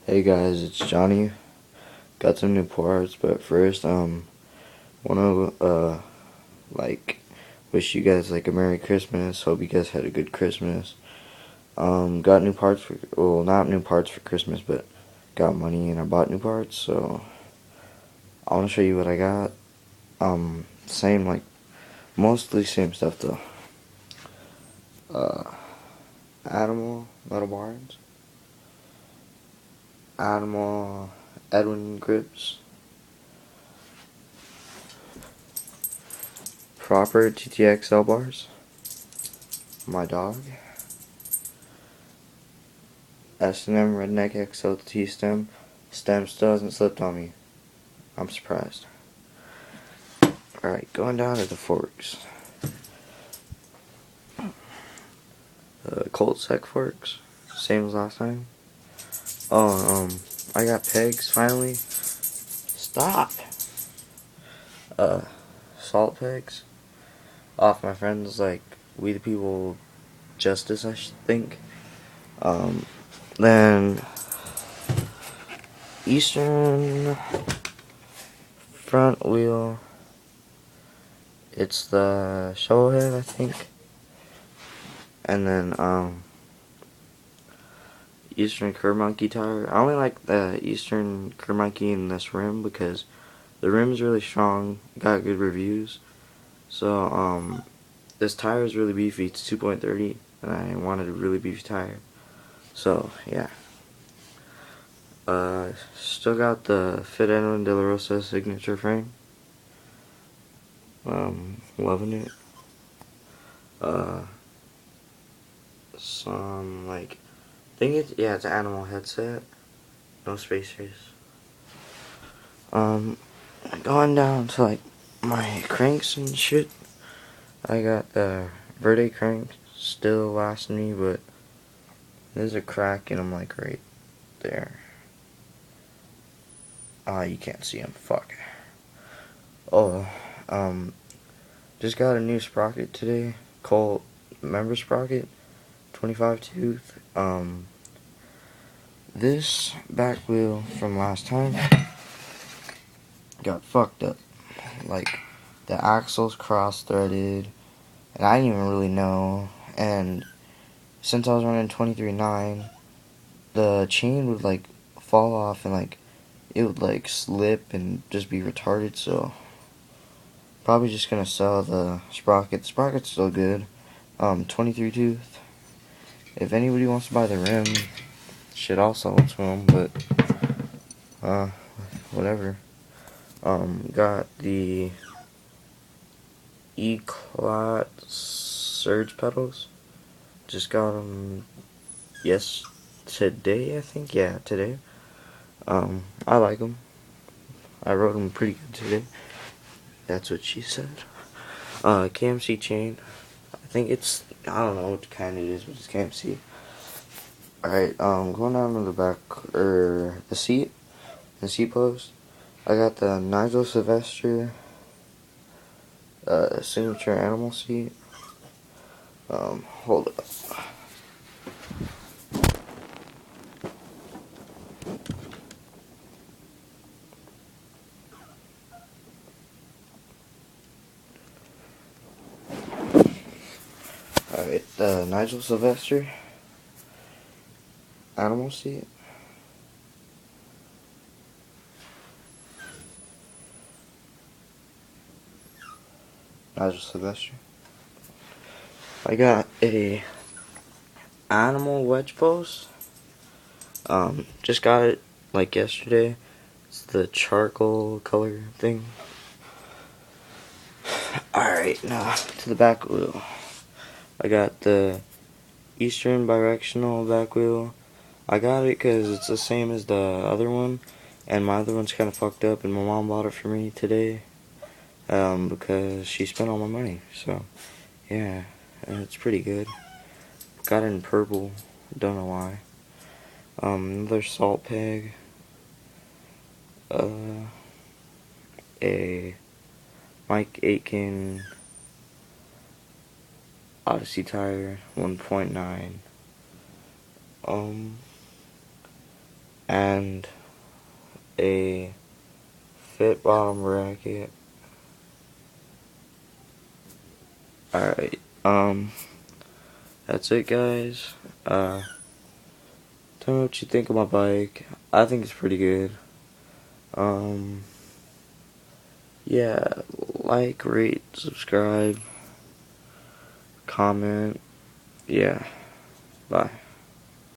Hey guys, it's Johnny. Got some new parts, but first, wanna like wish you guys like a Merry Christmas. Hope you guys had a good Christmas. Got new parts for not new parts for Christmas, but got money and I bought new parts. So I wanna show you what I got. Same mostly same stuff though. Uh, Animal Metal Barns, Animal Edwin grips. Proper TTXL bars. My dog. S&M Redneck XLT stem. Stem still hasn't slipped on me. I'm surprised. Alright, going down to the forks. Colt Sec forks. Same as last time. Oh, I got pegs finally. Stop! Salt pegs. Off my friend's We the People Justice, I think. Then Eastern front wheel. It's the Shovelhead, I think. And then Eastern Cur Monkey tire. I only like the Eastern Cur Monkey in this rim because the rim's really strong. Got good reviews. So this tire is really beefy. It's 2.30, and I wanted a really beefy tire. So yeah. Still got the Fit Edwin De La Rosa signature frame. Loving it. Some I think it's it's an Animal headset. No spacers. Going down to my cranks and shit. I got the Verde crank still lasting me, but there's a crack in them right there. You can't see them. Fuck. Oh, just got a new sprocket today. Colt member sprocket, 25 tooth. This back wheel from last time got fucked up. The axles cross-threaded, and I didn't even really know. And since I was running 23.9, the chain would fall off and it would slip and just be retarded. So probably just gonna sell the sprocket. The sprocket's still good. 23 tooth. If anybody wants to buy the rim, shit, I'll sell it to them. But whatever. Got the E-Clot surge pedals. Just got them today, I think. Yeah, today. I like them. I rode them pretty good today. That's what she said. KMC chain. I think I don't know what kind it is, but it's KMC. Alright, going down to the back, the seat post. I got the Nigel Sylvester, signature animal seat. Hold up. Alright, the Nigel Sylvester animal seat. Nigel Sylvester. I got a animal wedge post. Just got it yesterday. It's the charcoal color thing. Alright, now to the back wheel. I got the Eastern Birectional back wheel. I got it because it's the same as the other one, and my other one's kind of fucked up, and my mom bought it for me today, because she spent all my money. So yeah, it's pretty good. Got it in purple, don't know why. Another salt peg. A Mike Aitken Odyssey tire, 1.9. and a fit bottom bracket. Alright, that's it, guys. Tell me what you think of my bike. I think it's pretty good. Yeah, like, rate, subscribe, comment. Yeah, bye.